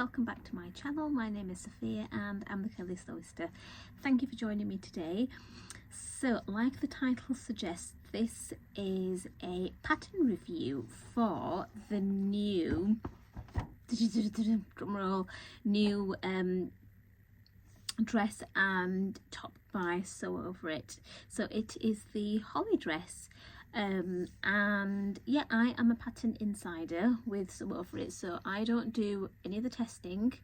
welcome back to my channel. My name is Sophia and I'm the Curly Sewister. Thank you for joining me today. So, like the title suggests, this is a pattern review for the new drumroll, new dress and top by Sew Over It. So it is the holly dress. And yeah, I am a pattern insider with Sew Over It, so I don't do any of the testing.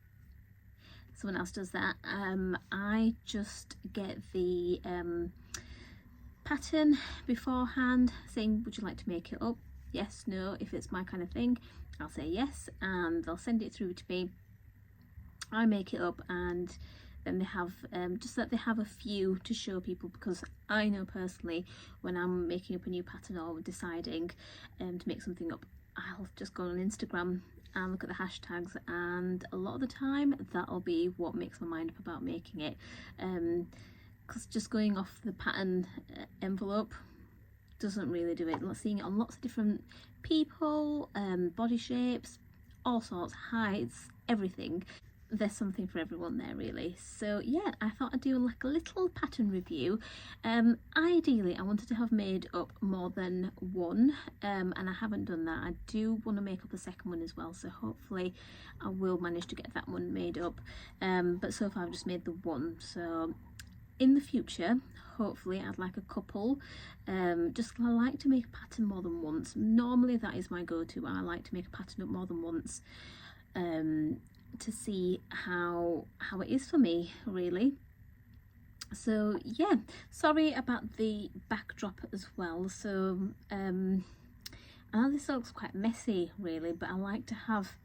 Someone else does that. I just get the pattern beforehand, saying, would you like to make it up? Yes, no. If it's my kind of thing, I'll say yes, and they'll send it through to me. I make it up, and then they have just that they have a few to show people, because I know personally when I'm making up a new pattern or deciding to make something up, I'll just go on Instagram and look at the hashtags, and a lot of the time that'll be what makes my mind up about making it, because just going off the pattern envelope doesn't really do it. Seeing it on lots of different people, body shapes, all sorts, heights, everything. There's something for everyone there, really. So yeah, I thought I'd do like a little pattern review. Ideally I wanted to have made up more than one, and I haven't done that. I do want to make up a second one as well, so hopefully I will manage to get that one made up, but so far I've just made the one. So in the future, hopefully I'd like a couple. Just I like to make a pattern more than once. Normally that is my go-to. I like to make a pattern up more than once, to see how it is for me, really. So yeah, sorry about the backdrop as well. So I know this looks quite messy really, but I like to have,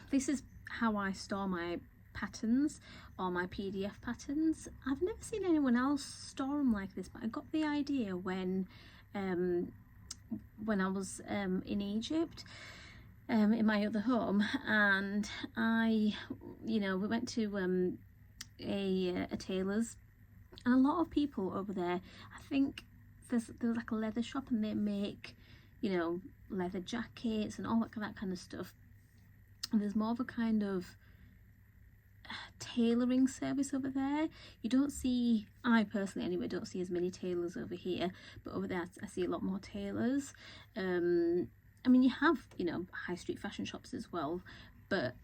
this is how I store my patterns or my PDF patterns. I've never seen anyone else store them like this, but I got the idea when I was in Egypt, in my other home, and we went to a tailor's, and a lot of people over there, I think there's like a leather shop, and they make, leather jackets and all that kind of stuff, and there's more of a kind of tailoring service over there. You don't see, I personally anyway, don't see as many tailors over here, but over there I see a lot more tailors. I mean, you have, high street fashion shops as well, but,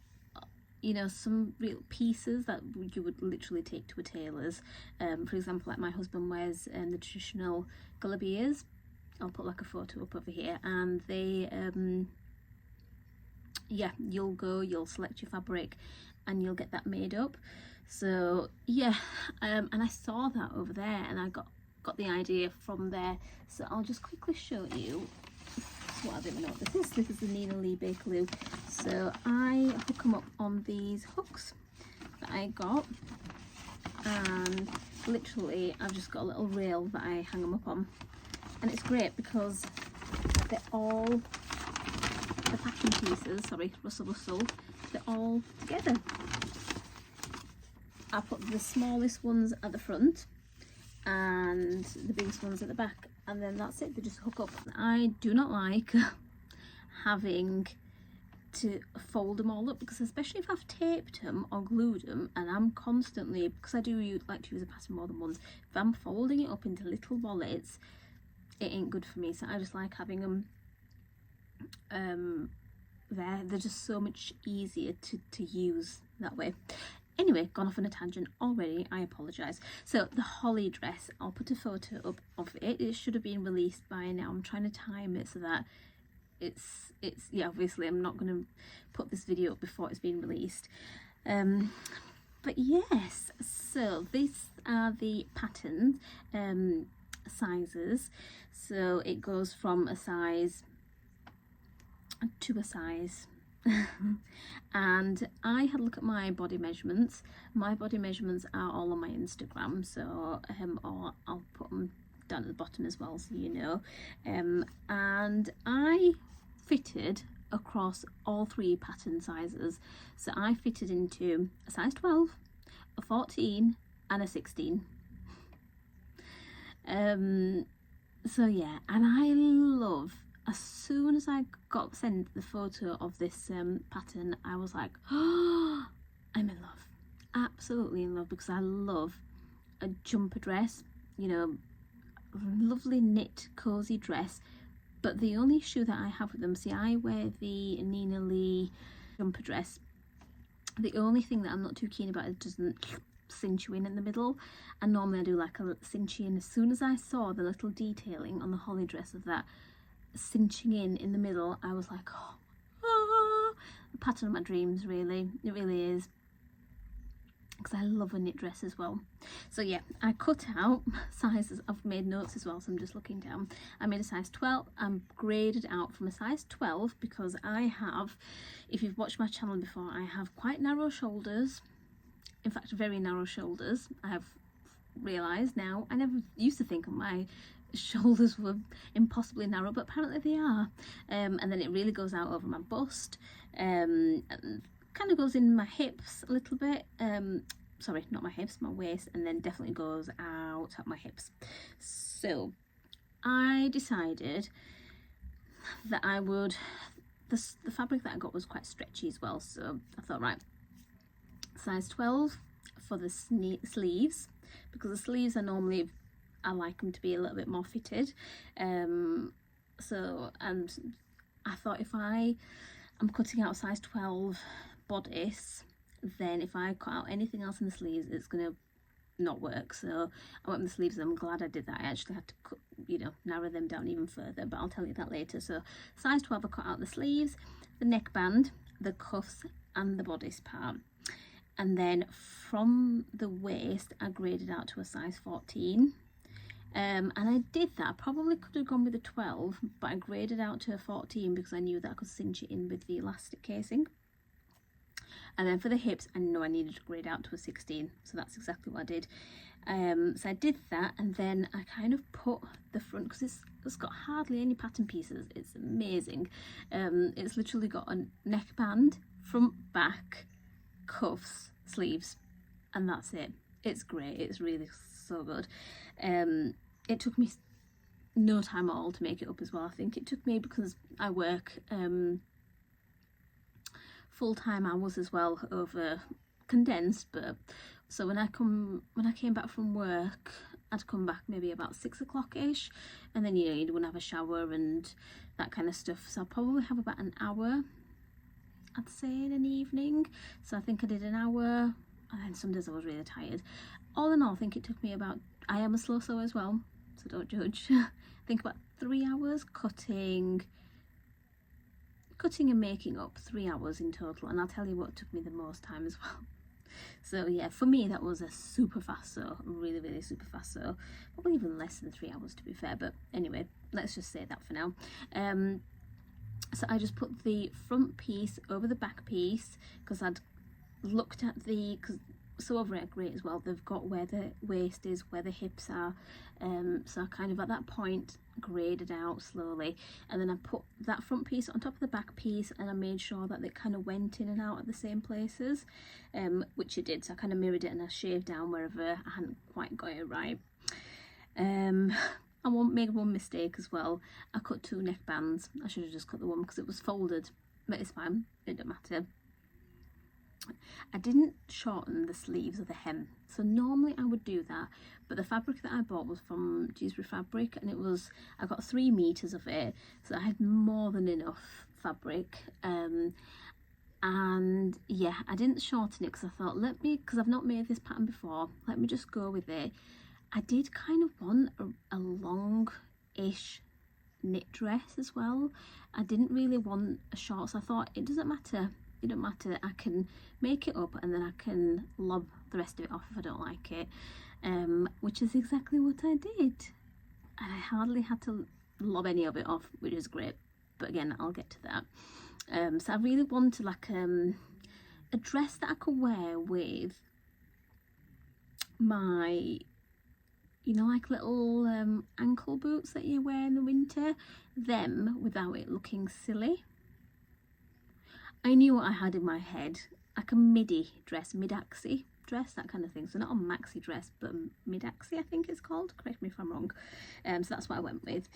some real pieces that you would literally take to a tailor's. For example, like my husband wears the traditional galabeers. I'll put like a photo up over here, and they, yeah, you'll select your fabric and you'll get that made up. So yeah, and I saw that over there, and I got the idea from there. So I'll just quickly show you. Well, I don't know what this is. This is the Nina Lee Bakerloo. So I hook them up on these hooks that I got, and literally I've just got a little rail that I hang them up on, and it's great because they're all the packing pieces. Sorry, rustle. They're all together. I put the smallest ones at the front and the biggest ones at the back, and then that's it. They just hook up. I do not like having to fold them all up, because especially if I've taped them or glued them, and I'm constantly, because I do like to use a pattern more than once, if I'm folding it up into little wallets, it ain't good for me. So I just like having them there. They're just so much easier to use that way. Anyway, gone off on a tangent already, I apologise. So the holly dress, I'll put a photo up of it. It should have been released by now. I'm trying to time it so that it's yeah, obviously I'm not going to put this video up before it's been released. But yes, so these are the pattern sizes. So it goes from a size to a size. And I had a look at my body measurements. My body measurements are all on my Instagram, so or I'll put them down at the bottom as well, so you know. And I fitted across all three pattern sizes. So I fitted into a size 12, a 14 and a 16. So yeah, and I love as soon as I got sent the photo of this pattern, I was like, oh, I'm in love, absolutely in love, because I love a jumper dress, you know, lovely knit cozy dress. But the only issue that I have with them, see, I wear the Nina Lee jumper dress. The only thing that I'm not too keen about is it doesn't cinch you in the middle, and normally I do like a cinch in. As soon as I saw the little detailing on the holly dress of that cinching in the middle, I was like, oh, the pattern of my dreams, really, it really is, because I love a knit dress as well. So yeah, I cut out sizes. I've made notes as well, so I'm just looking down. I made a size 12. I'm graded out from a size 12 because I have, if you've watched my channel before, I have quite narrow shoulders. In fact, very narrow shoulders. I have realised now. I never used to think my shoulders were impossibly narrow, but apparently they are. And then it really goes out over my bust. And kind of goes in my hips a little bit, sorry, not my hips, my waist, and then definitely goes out at my hips. So I decided that I would, the fabric that I got was quite stretchy as well, so I thought, right, size 12 for the sleeves, because the sleeves are normally, I like them to be a little bit more fitted, so, and I thought if I'm cutting out size 12 bodice, then if I cut out anything else in the sleeves, it's gonna not work. So I went with the sleeves, and I'm glad I did that. I actually had to cut, you know, narrow them down even further, but I'll tell you that later. So size 12, I cut out the sleeves, the neckband, the cuffs, and the bodice part, and then from the waist I graded out to a size 14. And I did that. I probably could have gone with a 12, but I graded out to a 14 because I knew that I could cinch it in with the elastic casing. And then for the hips, I know I needed to grade out to a 16, so that's exactly what I did. So I did that, and then I kind of put the front, because it's got hardly any pattern pieces. It's amazing. It's literally got a neckband, front, back, cuffs, sleeves, and that's it. It's great. It's really so good. It took me no time at all to make it up as well. I think it took me, because I work full-time hours as well, over condensed, but so when I came back from work, I'd come back maybe about 6 o'clock ish, and then, you know, you'd want to have a shower and that kind of stuff, so I'll probably have about an hour, I'd say, in an evening. So I think I did an hour, and then some days I was really tired. All in all, I think it took me about, I am a slow sewer as well, so don't judge, I think about 3 hours cutting and making up, 3 hours in total. And I'll tell you what took me the most time as well. So yeah, for me that was a super fast sew, really, really super fast sew. Probably even less than 3 hours, to be fair, but anyway, let's just say that for now. So I just put the front piece over the back piece, because I'd looked at the, because so over at Great as well, they've got where the waist is, where the hips are, so I kind of at that point graded out slowly, and then I put that front piece on top of the back piece, and I made sure that they kind of went in and out at the same places, which it did. So I kind of mirrored it, and I shaved down wherever I hadn't quite got it right. I won't make one mistake as well. I cut 2 neckbands. I should have just cut the one because it was folded, but it's fine, it don't matter. I didn't shorten the sleeves of the hem, so normally I would do that, but the fabric that I bought was from Dewsbury Fabric, and it was, I got 3 meters of it, so I had more than enough fabric. And yeah, I didn't shorten it because I thought, because I've not made this pattern before, let me just go with it. I did kind of want a long-ish knit dress as well. I didn't really want a short, so I thought it doesn't matter. It don't matter, I can make it up and then I can lob the rest of it off if I don't like it, which is exactly what I did. I hardly had to lob any of it off, which is great, but again, I'll get to that. So I really wanted like a dress that I could wear with my, you know, like little ankle boots that you wear in the winter, them without it looking silly. I knew what I had in my head, like a midi dress, mid-axi dress, that kind of thing. So not a maxi dress, but mid-axi, I think it's called. Correct me if I'm wrong. So that's what I went with.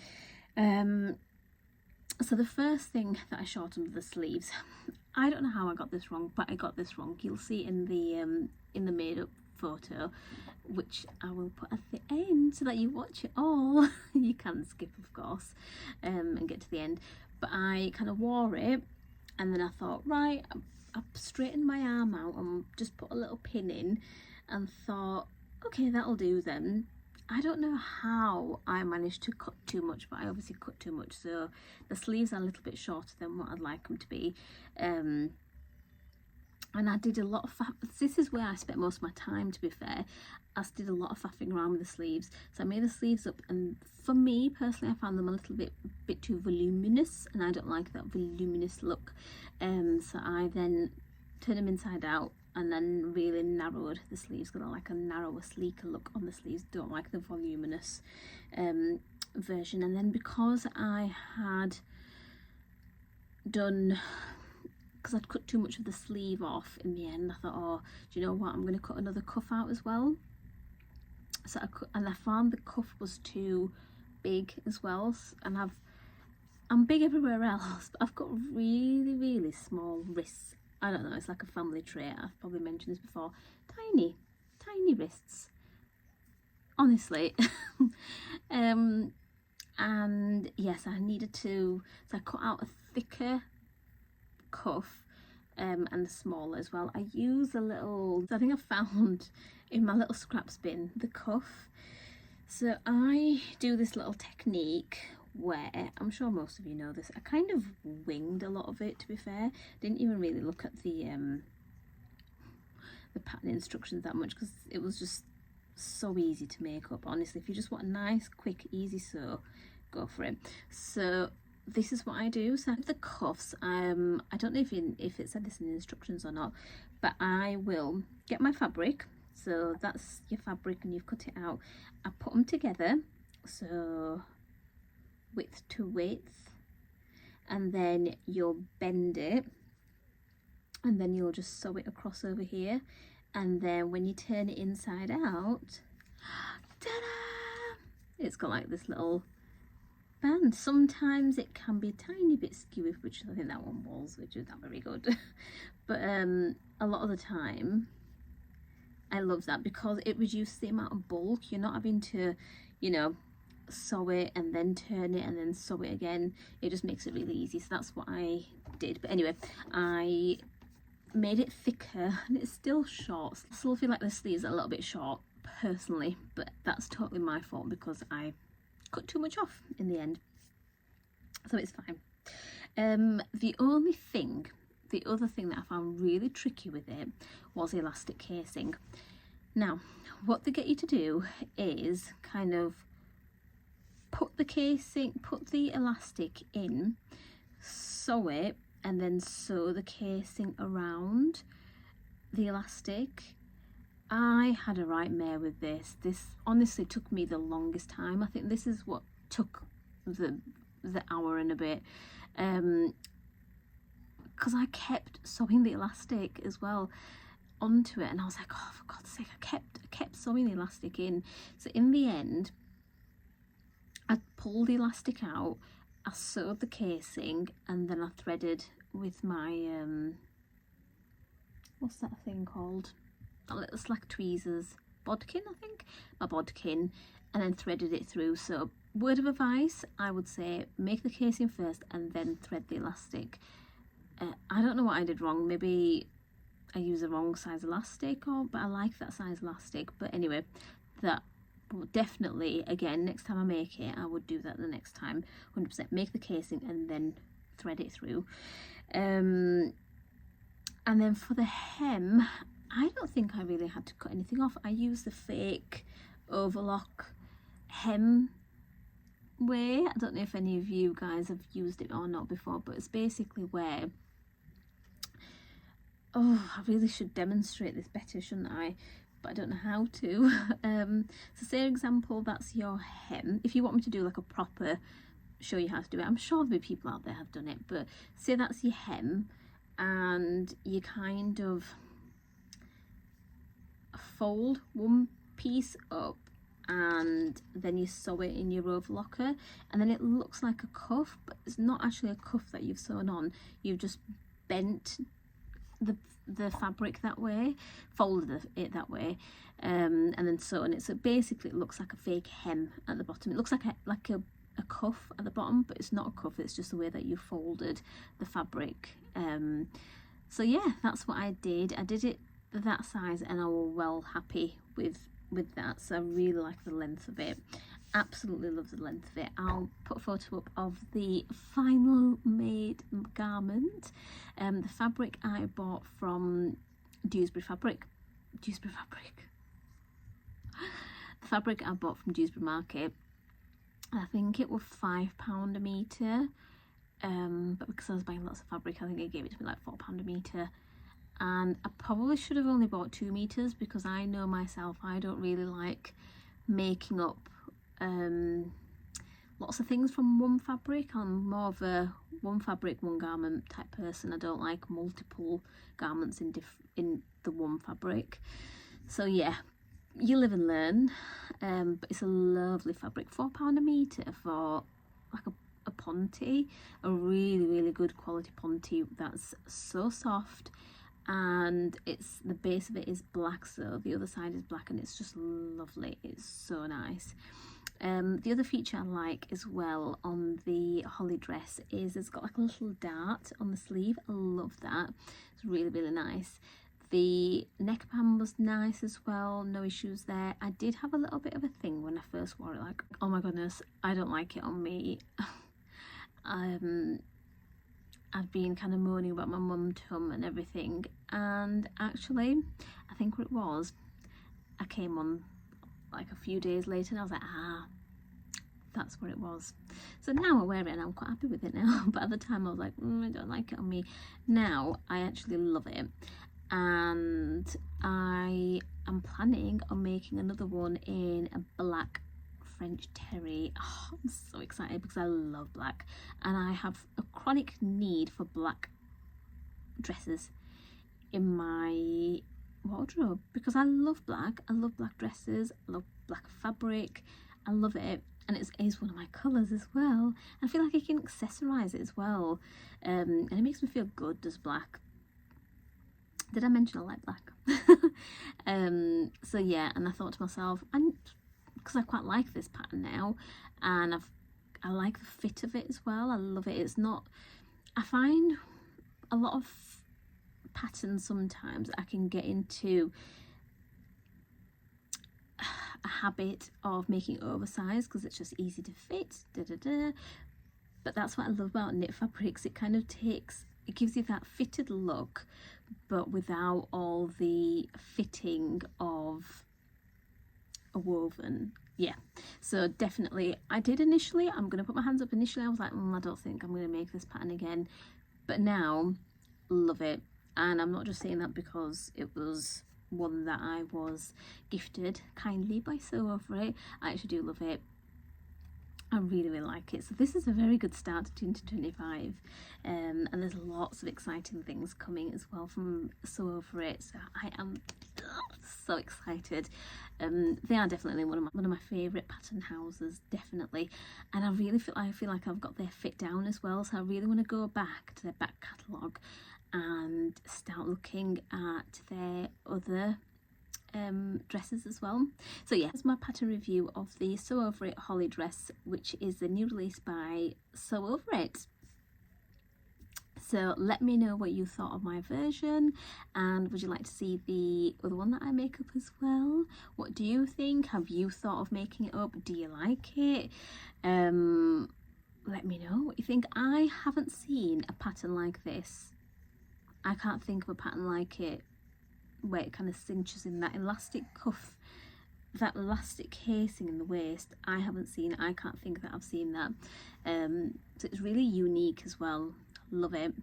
So the first thing that I shortened the sleeves, I don't know how I got this wrong, but I got this wrong. You'll see in the made up photo, which I will put at the end so that you watch it all. You can skip, of course, and get to the end. But I kind of wore it, and then I thought, right, I straightened my arm out and just put a little pin in, and thought, okay, that'll do then. I don't know how I managed to cut too much, but I obviously cut too much, so the sleeves are a little bit shorter than what I'd like them to be. And I did a lot of this is where I spent most of my time, to be fair. I did a lot of faffing around with the sleeves, so I made the sleeves up, and for me personally I found them a little bit too voluminous, and I don't like that voluminous look. So I then turned them inside out and then really narrowed the sleeves, because I like a narrower, sleeker look on the sleeves. Don't like the voluminous version. And then because I had done, because I'd cut too much of the sleeve off in the end, I thought, oh, do you know what, I'm going to cut another cuff out as well. So I found the cuff was too big as well, and I'm big everywhere else, but I've got really small wrists. I don't know, it's like a family trait. I've probably mentioned this before. Tiny wrists, honestly. And yes, I needed to, so I cut out a thicker cuff, and a smaller as well. I use a little, I think I found in my little scraps bin, the cuff. So I do this little technique where, I'm sure most of you know this, I kind of winged a lot of it, to be fair. Didn't even really look at the pattern instructions that much, because it was just so easy to make up. Honestly, if you just want a nice, quick, easy sew, go for it. So this is what I do. So the cuffs, I don't know if it said this in the instructions or not, but I will get my fabric. So that's your fabric, and you've cut it out. I put them together, so width to width, and then you'll bend it, and then you'll just sew it across over here, and then when you turn it inside out, ta-da! It's got like this little band. Sometimes it can be a tiny bit skewy, which I think that one was, which is not very good. But a lot of the time I love that, because it reduces the amount of bulk. You're not having to, you know, sew it and then turn it and then sew it again. It just makes it really easy. So that's what I did. But anyway, I made it thicker, and it's still short. I still feel like the sleeves are a little bit short personally, but that's totally my fault, because I cut too much off in the end, so it's fine. The other thing that I found really tricky with it was the elastic casing. Now, what they get you to do is kind of put the elastic in, sew it, and then sew the casing around the elastic. I had a right mare with this. This honestly took me the longest time. I think this is what took the hour and a bit, because I kept sewing the elastic as well onto it, and I was like, oh, for God's sake, I kept sewing the elastic in. So in the end, I pulled the elastic out, I sewed the casing, and then I threaded with my what's that thing called, it's like tweezers, bodkin, I think, my bodkin, and then threaded it through. So word of advice, I would say make the casing first and then thread the elastic. I don't know what I did wrong. Maybe I used the wrong size elastic, but I like that size elastic. But anyway, that will definitely, again, next time I make it, I would do that the next time. 100% make the casing and then thread it through. And then for the hem, I don't think I really had to cut anything off. I used the fake overlock hem way. I don't know if any of you guys have used it or not before, but it's basically where, oh, I really should demonstrate this better, shouldn't I? But I don't know how to. So say, for example, that's your hem. If you want me to do like a proper show you how to do it, I'm sure there'll be people out there have done it, but say that's your hem, and you kind of fold one piece up and then you sew it in your overlocker, and then it looks like a cuff, but it's not actually a cuff that you've sewn on. You've just bent the fabric that way, folded it that way, and then sewn it. So basically it looks like a fake hem at the bottom. It looks like a cuff at the bottom, but it's not a cuff, it's just the way that you folded the fabric. So yeah, that's what I did. I did it that size and I was well happy with that. So I really like the length of it, absolutely love the length of it. I'll put a photo up of the final made garment. The fabric I bought from Dewsbury Fabric. The fabric I bought from Dewsbury Market, I think it was £5 a metre, but because I was buying lots of fabric, I think they gave it to me like £4 a metre. And I probably should have only bought 2 meters, because I know myself, I don't really like making up lots of things from one fabric. I'm more of a one fabric, one garment type person. I don't like multiple garments in the one fabric. So yeah, you live and learn. But it's a lovely fabric. £4 a metre for like a ponte, a really good quality ponte that's so soft, and it's, the base of it is black, so the other side is black, and it's just lovely. It's so nice. The other feature I like as well on the holly dress is it's got like a little dart on the sleeve. I love that. It's really nice. The neckband was nice as well, no issues there. I did have a little bit of a thing when I first wore it, like, oh my goodness, I don't like it on me. I've been kind of moaning about my mum tum and everything, and actually I think what it was, I came on like a few days later and I was like, that's what it was. So now I wear it and I'm quite happy with it now, but at the time I was like, I don't like it on me. Now I actually love it, and I am planning on making another one in a black French terry. Oh, I'm so excited because I love black, and I have a chronic need for black dresses in my wardrobe because I love black. I love black dresses, I love black fabric, I love it, and it is one of my colours as well. I feel like I can accessorize it as well, and it makes me feel good, does black. Did I mention I like black? So yeah, and I thought to myself, and because I quite like this pattern now, and I like the fit of it as well. I love it. It's not, I find a lot of patterns sometimes I can get into a habit of making oversized because it's just easy to fit, but that's what I love about knit fabrics. It kind of takes, it gives you that fitted look but without all the fitting of a woven. Yeah, so definitely I did initially, I'm gonna put my hands up, initially I was like, I don't think I'm gonna make this pattern again, but now love it. And I'm not just saying that because it was one that I was gifted kindly by Sew Over It. I actually do love it. I really like it. So this is a very good start to 2025, and there's lots of exciting things coming as well from Sew Over It. So I am so excited. They are definitely one of my favourite pattern houses, definitely, and I feel like I've got their fit down as well. So I really want to go back to their back catalogue and start looking at their other dresses as well. So yeah, that's my pattern review of the Sew Over It holly dress, which is the new release by Sew Over It. So let me know what you thought of my version, and would you like to see the other one that I make up as well? What do you think? Have you thought of making it up? Do you like it? Let me know what you think. I haven't seen a pattern like this. I can't think of a pattern like it where it kind of cinches in that elastic cuff, that elastic casing in the waist. I can't think that I've seen that. So it's really unique as well. Love it.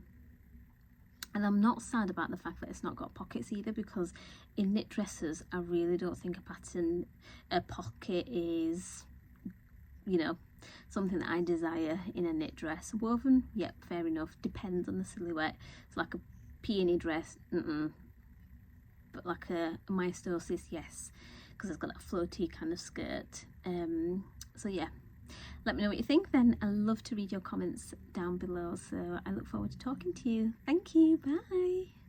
And I'm not sad about the fact that it's not got pockets either, because in knit dresses I really don't think a pocket is, you know, something that I desire in a knit dress. Woven, yep, fair enough, depends on the silhouette. It's like a peony dress, but like a myostosis, yes, because it's got that floaty kind of skirt. So yeah, let me know what you think then. I love to read your comments down below, so I look forward to talking to you. Thank you, bye.